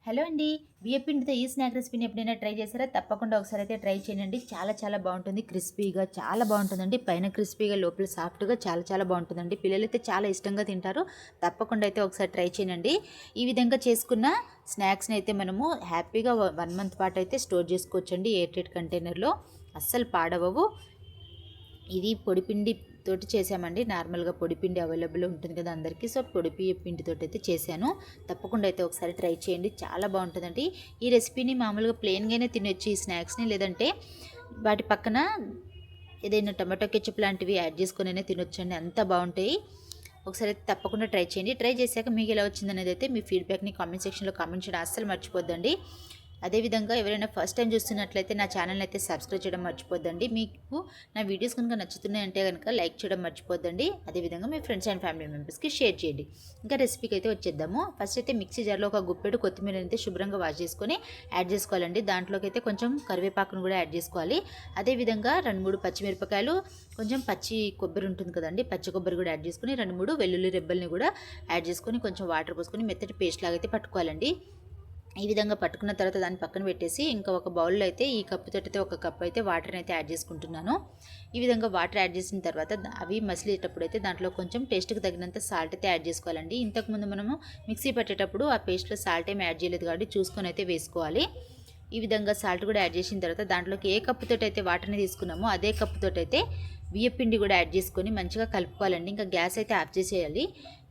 Hello అండి. బియ్యపిండితో ఈ snack రెసిపీని ఎప్పుడైనా ట్రై చేశారా? తప్పకుండా ఒకసారి అయితే ట్రై చేయండి. చాలా చాలా బాగుంటుంది. క్రిస్పీగా చాలా బాగుంటుందండి. పైన క్రిస్పీగా లోపల సాఫ్ట్గా చాలా చాలా బాగుంటుందండి. పిల్లలైతే చాలా ఇష్టంగా తింటారు. తప్పకుండా అయితే ఒకసారి ట్రై చేయండి. ఈ విధంగా చేసుకున్న స్నాక్స్ని అయితే మనము హ్యాపీగా 1 మంత్ పాటు అయితే స్టోర్ చేసుకోవచ్చండి. ఎయిర్ టైట్ కంటైనర్లో అస్సలు పాడవవు. ఇది పొడిపిండి తోటి చేసామండి. నార్మల్గా పొడిపిండి అవైలబుల్ ఉంటుంది కదా అందరికీ. సో పిండితోటి అయితే చేశాను. తప్పకుండా అయితే ఒకసారి ట్రై చేయండి. చాలా బాగుంటుందండి. ఈ రెసిపీని మామూలుగా ప్లెయిన్గానే తినొచ్చు ఈ స్నాక్స్ని, లేదంటే వాటి పక్కన ఏదైనా టమాటో కెచప్ లాంటివి యాడ్ చేసుకుని తినొచ్చండి. అంత బాగుంటాయి. ఒకసారి అయితే తప్పకుండా ట్రై చేయండి. ట్రై చేశాక మీకు ఎలా వచ్చిందనేది అయితే మీ ఫీడ్బ్యాక్ని కామెంట్ సెక్షన్లో కామెంట్ చేయడం అస్సలు మర్చిపోద్దండి. అదేవిధంగా ఎవరైనా ఫస్ట్ టైం చూస్తున్నట్లయితే నా ఛానల్ అయితే సబ్స్క్రైబ్ చేయడం మర్చిపోద్దండి. మీకు నా వీడియోస్ కనుక నచ్చుతున్నాయంటే కనుక లైక్ చేయడం మర్చిపోద్దండి. అదేవిధంగా మీ ఫ్రెండ్స్ అండ్ ఫ్యామిలీ మెంబర్స్కి షేర్ చేయండి. ఇంకా రెసిపీకి అయితే వచ్చేద్దాము. ఫస్ట్ అయితే మిక్సీ జార్లో ఒక గుప్పెడు కొత్తిమీర అయితే శుభ్రంగా వాష్ చేసుకొని యాడ్ చేసుకోవాలండి. దాంట్లోకి అయితే కొంచెం కరివేపాకును కూడా యాడ్ చేసుకోవాలి. అదేవిధంగా 2-3 పచ్చిమిరపకాయలు, కొంచెం పచ్చి కొబ్బరి ఉంటుంది కదండి, పచ్చి కొబ్బరి కూడా యాడ్ చేసుకొని 2-3 వెల్లుల్లి రెబ్బల్ని కూడా యాడ్ చేసుకొని కొంచెం వాటర్ పోసుకొని మెత్తటి పేస్ట్ లాగా అయితే పట్టుకోవాలండి. ఈ విధంగా పట్టుకున్న తర్వాత దాన్ని పక్కన పెట్టేసి ఇంకా ఒక బౌల్లో అయితే ఈ కప్పుతో అయితే ఒక కప్ అయితే వాటర్ని అయితే యాడ్ చేసుకుంటున్నాను. ఈ విధంగా వాటర్ యాడ్ చేసిన తర్వాత అవి మసిలేటప్పుడు అయితే దాంట్లో కొంచెం టేస్ట్కి తగినంత సాల్ట్ అయితే యాడ్ చేసుకోవాలండి. ఇంతకుముందు మనము మిక్సీ పెట్టేటప్పుడు ఆ పేస్ట్లో సాల్ట్ ఏమి యాడ్ చేయలేదు కాబట్టి చూసుకొని అయితే వేసుకోవాలి. ఈ విధంగా సాల్ట్ కూడా యాడ్ చేసిన తర్వాత దాంట్లోకి ఏ కప్పుతో అయితే వాటర్ని తీసుకున్నామో అదే కప్పుతో అయితే బియ్యపిండి కూడా యాడ్ చేసుకొని మంచిగా కలుపుకోవాలండి. ఇంకా గ్యాస్ అయితే ఆఫ్ చేసేయాలి.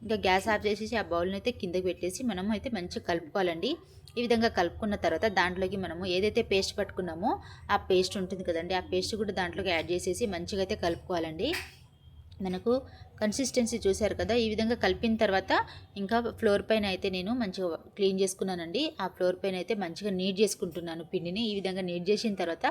ఇంకా గ్యాస్ ఆఫ్ చేసేసి ఆ బౌల్ని అయితే కిందకి పెట్టేసి మనం అయితే మంచిగా కలుపుకోవాలండి. ఈ విధంగా కలుపుకున్న తర్వాత దాంట్లోకి మనము ఏదైతే పేస్ట్ పట్టుకున్నామో ఆ పేస్ట్ ఉంటుంది కదండి, ఆ పేస్ట్ కూడా దాంట్లోకి యాడ్ చేసేసి మంచిగా అయితే కలుపుకోవాలండి. మనకు కన్సిస్టెన్సీ చూశారు కదా. ఈ విధంగా కలిపిన తర్వాత ఇంకా ఫ్లోర్ పైన అయితే నేను మంచిగా క్లీన్ చేసుకున్నానండి. ఆ ఫ్లోర్ పైన అయితే మంచిగా నీట్ చేసుకుంటున్నాను పిండిని. ఈ విధంగా నీట్ చేసిన తర్వాత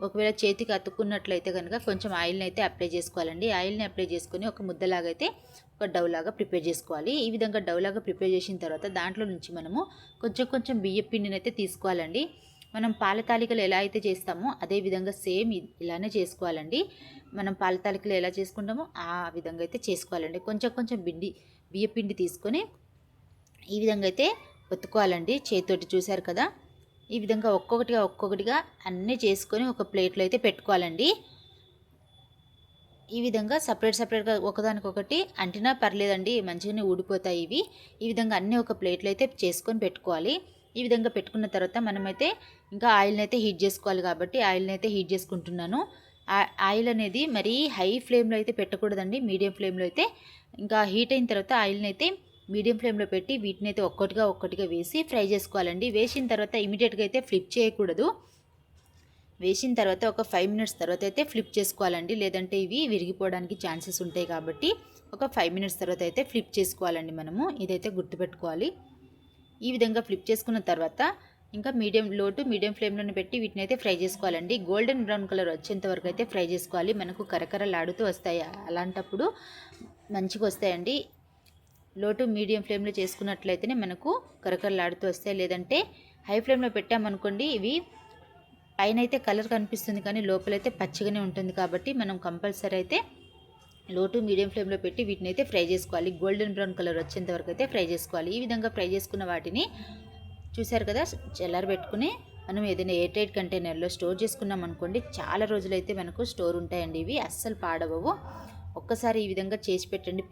ఒకవేళ చేతికి అతుక్కున్నట్లయితే కనుక కొంచెం ఆయిల్ని అయితే అప్లై చేసుకోవాలండి. ఆయిల్ని అప్లై చేసుకొని ఒక ముద్దలాగా అయితే ఒక డవ్ లాగా ప్రిపేర్ చేసుకోవాలి. ఈ విధంగా డవ్ లాగా ప్రిపేర్ చేసిన తర్వాత దాంట్లో నుంచి మనము కొంచెం కొంచెం బియ్య పిండిని అయితే తీసుకోవాలండి. మనం పాల తాలికలు ఎలా అయితే చేస్తామో అదే విధంగా సేమ్ ఇలానే చేసుకోవాలండి. మనం పాల తాలికలు ఎలా చేసుకుంటామో ఆ విధంగా అయితే చేసుకోవాలండి. కొంచెం కొంచెం బియ్యపిండి తీసుకొని ఈ విధంగా అయితే ఒత్తుకోవాలండి చేతితోటి. చూశారు కదా, ఈ విధంగా ఒక్కొక్కటిగా అన్నీ చేసుకొని ఒక ప్లేట్లో అయితే పెట్టుకోవాలండి. ఈ విధంగా సపరేట్గా ఒకదానికొకటి అంటినా పర్లేదండి, మంచిగానే ఊడిపోతాయి ఇవి. ఈ విధంగా అన్నీ ఒక ప్లేట్లో అయితే చేసుకొని పెట్టుకోవాలి. ఈ విధంగా పెట్టుకున్న తర్వాత మనమైతే ఇంకా ఆయిల్ని అయితే హీట్ చేసుకోవాలి కాబట్టి ఆయిల్ని అయితే హీట్ చేసుకుంటున్నాను. ఆయిల్ అనేది మరీ హై ఫ్లేమ్లో అయితే పెట్టకూడదండి, మీడియం ఫ్లేమ్లో అయితే. ఇంకా హీట్ అయిన తర్వాత ఆయిల్ని అయితే మీడియం ఫ్లేమ్లో పెట్టి వీటిని అయితే ఒక్కొక్కటిగా వేసి ఫ్రై చేసుకోవాలండి. వేసిన తర్వాత ఇమీడియట్గా అయితే ఫ్లిప్ చేయకూడదు. వేసిన తర్వాత ఒక 5 మినిట్స్ తర్వాత అయితే ఫ్లిప్ చేసుకోవాలండి, లేదంటే ఇవి విరిగిపోవడానికి ఛాన్సెస్ ఉంటాయి కాబట్టి ఒక 5 మినిట్స్ తర్వాత అయితే ఫ్లిప్ చేసుకోవాలండి మనము. ఇదైతే గుర్తుపెట్టుకోవాలి. ఈ విధంగా ఫ్లిప్ చేసుకున్న తర్వాత ఇంకా లో టు మీడియం ఫ్లేమ్లోనే పెట్టి వీటిని అయితే ఫ్రై చేసుకోవాలండి. గోల్డెన్ బ్రౌన్ కలర్ వచ్చేంత వరకు అయితే ఫ్రై చేసుకోవాలి. మనకు కరకరలాడుతూ వస్తాయి, అలాంటప్పుడు మంచిగా వస్తాయండి. లో టు మీడియం ఫ్లేమ్లో చేసుకున్నట్లయితేనే మనకు కరకరలాడుతూ వస్తాయి. లేదంటే హై ఫ్లేమ్లో పెట్టామనుకోండి ఇవి పైన అయితే కలర్ కనిపిస్తుంది కానీ లోపలైతే పచ్చిగానే ఉంటుంది కాబట్టి మనం కంపల్సరీ అయితే లో టు మీడియం ఫ్లేమ్లో పెట్టి వీటిని అయితే ఫ్రై చేసుకోవాలి. గోల్డెన్ బ్రౌన్ కలర్ వచ్చేంత వరకు అయితే ఫ్రై చేసుకోవాలి. ఈ విధంగా ఫ్రై చేసుకున్న వాటిని చూశారు కదా, చల్లారబెట్టుకుని మనం ఏదైనా ఎయిర్ టైట్ కంటైనర్లో స్టోర్ చేసుకున్నాం అనుకోండి, చాలా రోజులైతే మనకు స్టోర్ ఉంటాయండి. ఇవి అస్సలు పాడవవు. ఒక్కసారి ఈ విధంగా చేసి పెట్టండి,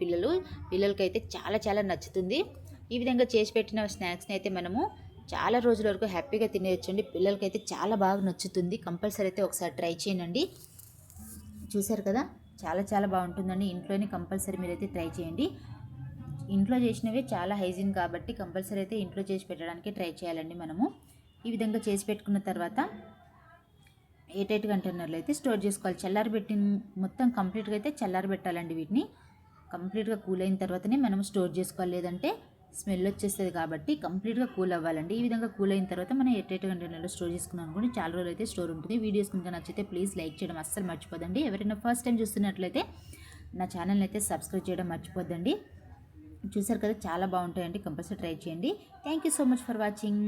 పిల్లలకైతే చాలా చాలా నచ్చుతుంది. ఈ విధంగా చేసి పెట్టిన స్నాక్స్ని అయితే మనము చాలా రోజుల వరకు హ్యాపీగా తినేయచ్చండి. పిల్లలకైతే చాలా బాగా నచ్చుతుంది. కంపల్సరీ అయితే ఒకసారి ట్రై చేయండి. చూశారు కదా, చాలా చాలా బాగుంటుందండి. ఇంట్లోనే కంపల్సరీ మీరైతే ట్రై చేయండి. ఇంట్లో చేసినవి చాలా హైజీన్ కాబట్టి కంపల్సరీ అయితే ఇంట్లో చేసి పెట్టడానికి ట్రై చేయాలండి మనము. ఈ విధంగా చేసి పెట్టుకున్న తర్వాత ఎయిర్ టైట్ కంటైనర్లో అయితే స్టోర్ చేసుకోవాలి. మొత్తం కంప్లీట్గా అయితే చల్లారబెట్టాలండి. వీటిని కంప్లీట్గా కూల్ అయిన తర్వాతనే మనం స్టోర్ చేసుకోవాలి, లేదంటే స్మెల్ వచ్చేస్తుంది కాబట్టి కంప్లీట్గా కూల్ అవ్వాలండి. ఈ విధంగా కూల్ అయిన తర్వాత మనం ఎయిర్ టైట్ కంటైనర్లో స్టోర్ చేసుకున్నాం అనుకోండి, చాలా రోజులు అయితే స్టోర్ ఉంటుంది. వీడియోస్ కనుక నచ్చితే ప్లీజ్ లైక్ చేయడం అస్సలు మర్చిపోదండి. ఎవరైనా ఫస్ట్ టైం చూస్తున్నట్లయితే నా ఛానల్ని అయితే సబ్స్క్రైబ్ చేయడం మర్చిపోద్దండి. చూసారు కదా, చాలా బాగుంటాయండి. కంపల్సరీ ట్రై చేయండి. Thank you so much for watching.